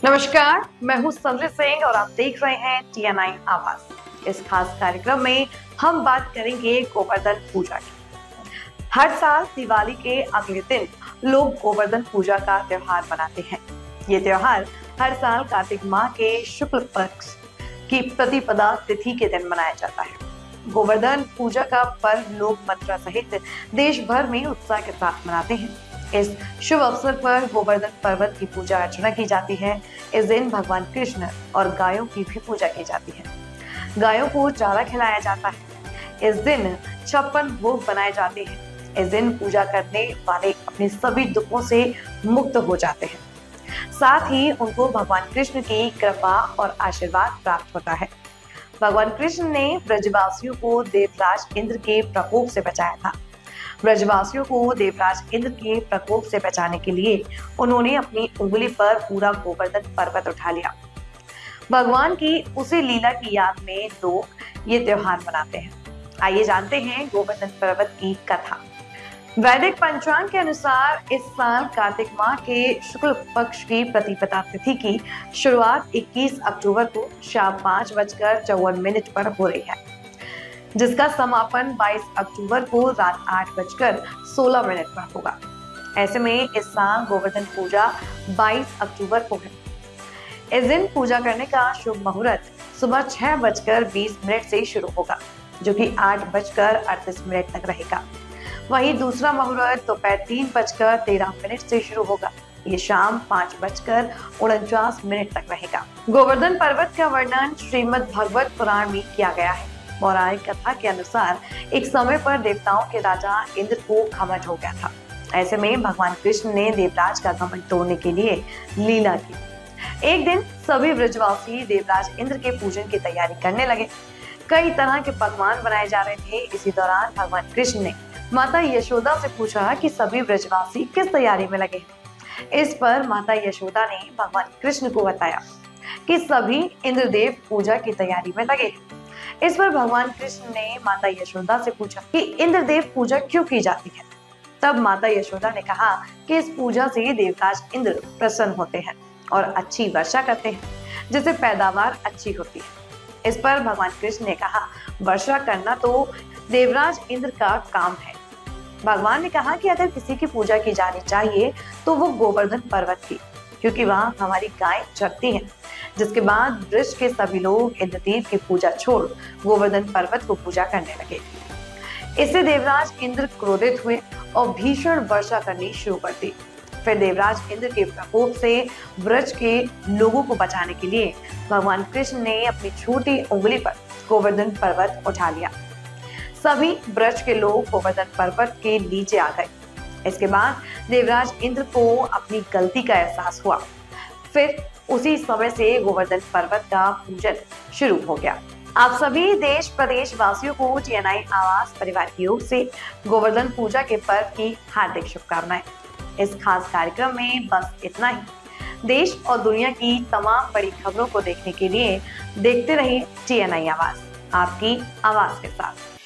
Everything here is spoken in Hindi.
नमस्कार, मैं हूं संजय सिंह और आप देख रहे हैं TNI आवाज। इस खास कार्यक्रम में हम बात करेंगे गोवर्धन पूजा की। हर साल दिवाली के अगले दिन लोग गोवर्धन पूजा का त्योहार मनाते हैं। ये त्योहार हर साल कार्तिक माह के शुक्ल पक्ष की प्रतिपदा तिथि के दिन मनाया जाता है। गोवर्धन पूजा का पर्व लोग मथुरा सहित देश भर में उत्साह के साथ मनाते हैं। इस शुभ अवसर पर गोवर्धन पर्वत की पूजा अर्चना की जाती है। इस दिन भगवान कृष्ण और गायों की भी पूजा की जाती है। गायों को चारा खिलाया जाता है। इस दिन 56 भोग बनाए जाते हैं। इस दिन पूजा करने वाले अपने सभी दुखों से मुक्त हो जाते हैं। साथ ही उनको भगवान कृष्ण की कृपा और आशीर्वाद प्राप्त होता है। भगवान कृष्ण ने ब्रजवासियों को देवराज इंद्र के प्रकोप से बचाया था। ब्रजवासियों को देवराज इंद्र के प्रकोप से बचाने के लिए उन्होंने अपनी उंगली पर पूरा गोवर्धन पर्वत उठा लिया। भगवान की उसी लीला की याद में लोग ये त्योहार मनाते हैं। आइए जानते हैं गोवर्धन पर्वत की कथा। वैदिक पंचांग के अनुसार इस साल कार्तिक माह के शुक्ल पक्ष की प्रतिपदा तिथि की शुरुआत 21 अक्टूबर को शाम 5:54 पर हो रही है, जिसका समापन 22 अक्टूबर को रात 8:16 पर होगा। ऐसे में इस साल गोवर्धन पूजा 22 अक्टूबर को है। इस दिन पूजा करने का शुभ मुहूर्त सुबह 6:20 से शुरू होगा, जो कि 8:38 तक रहेगा। वहीं दूसरा मुहूर्त दोपहर 3:13 से शुरू होगा। ये शाम 5:49 तक रहेगा। गोवर्धन पर्वत का वर्णन श्रीमद् भागवत पुराण में किया गया है। पौराणिक कथा के अनुसार एक समय पर देवताओं के राजा इंद्र को घमंड हो गया था। ऐसे में भगवान कृष्ण ने देवराज का घमंड तोड़ने के लिए लीला की। एक दिन सभी ब्रजवासी देवराज इंद्र के पूजन की तैयारी करने लगे। कई तरह के पकवान बनाए जा रहे थे। इसी दौरान भगवान कृष्ण ने माता यशोदा से पूछा कि सभी ब्रजवासी किस तैयारी में लगे। इस पर माता यशोदा ने भगवान कृष्ण को बताया कि सभी इंद्रदेव पूजा की तैयारी में लगे। इस पर भगवान कृष्ण ने माता यशोदा से पूछा कि इंद्रदेव पूजा क्यों की जाती है। तब माता यशोदा ने कहा कि इस पूजा से देवराज इंद्र प्रसन्न होते हैं और अच्छी वर्षा करते हैं, जिससे पैदावार अच्छी होती है। इस पर भगवान कृष्ण ने कहा, वर्षा करना तो देवराज इंद्र का काम है। भगवान ने कहा कि अगर किसी की पूजा की जानी चाहिए तो वो गोवर्धन पर्वत की, क्योंकि वहाँ हमारी गाय चरती है। जिसके बाद वृक्ष के सभी लोग इंद्रदेव की पूजा छोड़ गोवर्धन पर्वत को पूजा करने लगे। इससे देवराज इंद्र क्रोधित हुए और भीषण वर्षा करनी शुरू कर दी। फिर देवराज इंद्र के प्रकोप से वृक्ष के लोगों को बचाने के लिए भगवान कृष्ण ने अपनी छोटी उंगली पर गोवर्धन पर्वत उठा लिया। सभी वृक्ष के लोग गोवर्धन पर्वत के नीचे आ गए। इसके बाद देवराज इंद्र को अपनी गलती का एहसास हुआ। फिर उसी समय से गोवर्धन पर्वत का पूजन शुरू हो गया। आप सभी देश प्रदेश वासियों को TNI आवाज परिवार की ओर से गोवर्धन पूजा के पर्व की हार्दिक शुभकामनाएं। इस खास कार्यक्रम में बस इतना ही। देश और दुनिया की तमाम बड़ी खबरों को देखने के लिए देखते रहिए TNI आवाज, आपकी आवाज के साथ।